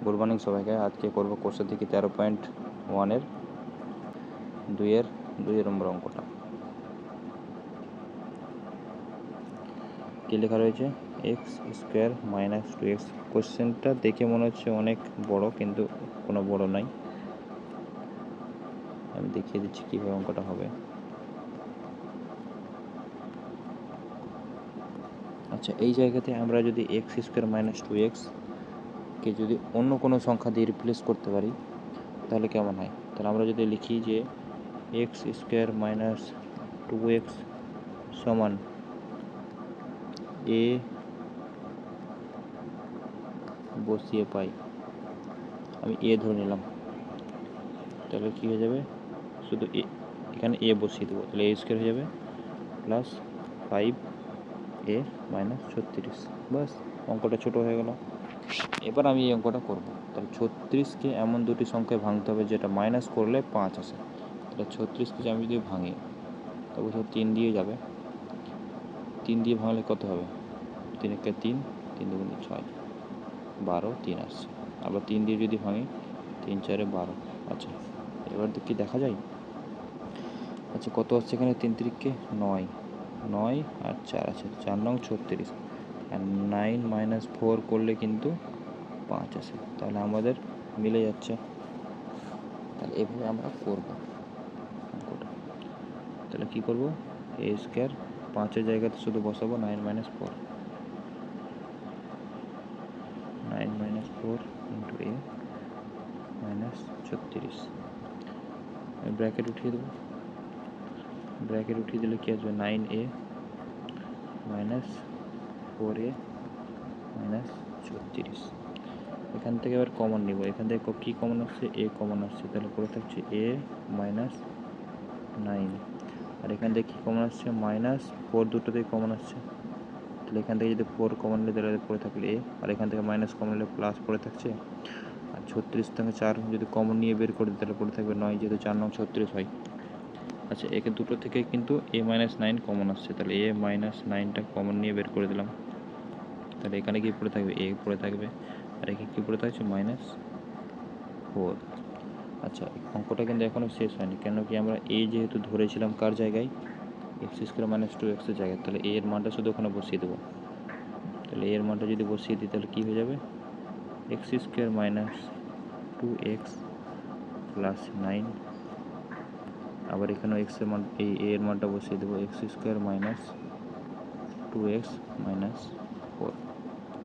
Good morning সবাইকে। আজকে করবো কোর্সের দিকে 13.1-এর 2 নম্বর অঙ্কটা। কী লেখা রয়েছে? X square minus 2x। কোশ্চেনটা দেখে মনে হচ্ছে অনেক বড়, কিন্তু কোনো বড় নাই। আমি দেখিয়ে দিচ্ছি কীভাবে অঙ্কটা হবে। আচ্ছা, এই জায়গাতে আমরা যদি এক্স স্কোয়ার মাইনাস 2x কে যদি অন্য কোনো সংখ্যা দিয়ে রিপ্লেস করতে পারি তাহলে কেমন হয়? তাহলে আমরা যদি লিখি যে এক্স স্কোয়ার মাইনাস 2x সমান এ বসিয়ে পাই, আমি এ ধরে নিলাম, তাহলে কী হয়ে যাবে? শুধু এ, এখানে এ বসিয়ে দেবো, তাহলে এ স্কোয়ার হয়ে যাবে প্লাস 5a মাইনাস 36। বাস, অঙ্কটা ছোটো হয়ে গেল। এবার আমি এই অঙ্কটা করব। তাহলে 36কে এমন দুটি সংখ্যায় ভাঙতে হবে যেটা মাইনাস করলে 5 আসে। তাহলে 36কে আমি যদি ভাঙি, তবে 3 দিয়ে যাবে। 3 দিয়ে ভাঙলে কত হবে? 3 একে 3, 3 দুগুণে 6, 12, 3 আসছে। আবার 3 দিয়ে যদি ভাঙি, 3 4-এ 12। আচ্ছা, এবার কি দেখা যায়? আচ্ছা, কত আসছে এখানে? 3 3-কে 9, 9 আর 4 আছে, 4 9 36। আর 9 মাইনাস 4 করলে কিন্তু 5 আসে। তাহলে আমাদের মিলে যাচ্ছে। তাহলে এভাবে আমরা করব অঙ্কটা। তাহলে কী করব? এ স্কোয়ার 5-এর জায়গাতে শুধু বসাবো 9 মাইনাস 4, 9 মাইনাস 4 ইন্টু এ মাইনাস 36। আমি ব্র্যাকেট উঠিয়ে দেবো। ব্র্যাকেট উঠিয়ে দিলে কী আসবে? 9a minus 4a minus 36। এখান থেকে এবার কমন নিব। এখান থেকে কী কমন আসছে? এ কমন আসছে, তাহলে পড়ে থাকছে এ মাইনাস 9। আর এখান থেকে কী কমন আসছে? মাইনাস 4, দুটো থেকে কমন আসছে, তাহলে এখান থেকে যদি 4 কমন নিলে তাহলে পড়ে থাকলে এ, আর এখান থেকে মাইনাস কমন নিলে প্লাস পড়ে থাকছে। আর 36 থেকে 4 যদি কমন নিয়ে বের করে তাহলে পড়ে থাকবে 9, যেহেতু 4 9 36 হয়। আচ্ছা, একে দুটো থেকে কিন্তু এ মাইনাস 9 কমন আসছে, তাহলে এ মাইনাস 9টা কমন নিয়ে বের করে দিলাম। তাহলে এখানে কি পড়ে থাকবে? এ পড়ে থাকবে। আর এখানে কী পড়ে থাকছে? মাইনাস 4। আচ্ছা, অঙ্কটা কিন্তু এখনও শেষ হয়নি, কেন কি আমরা এ যেহেতু ধরেছিলাম কার জায়গায়? এক্স স্কোয়ার মাইনাস 2x-এর জায়গায়, তাহলে এ এর মানটা শুধু ওখানে বসিয়ে দেবো। তাহলে এর মানটা যদি বসিয়ে দিই তাহলে কী হয়ে যাবে? X square minus 2x plus 9। আবার এখানেও এক্সের মান, এই এর মানটা বসিয়ে দেবো, x square minus 2x minus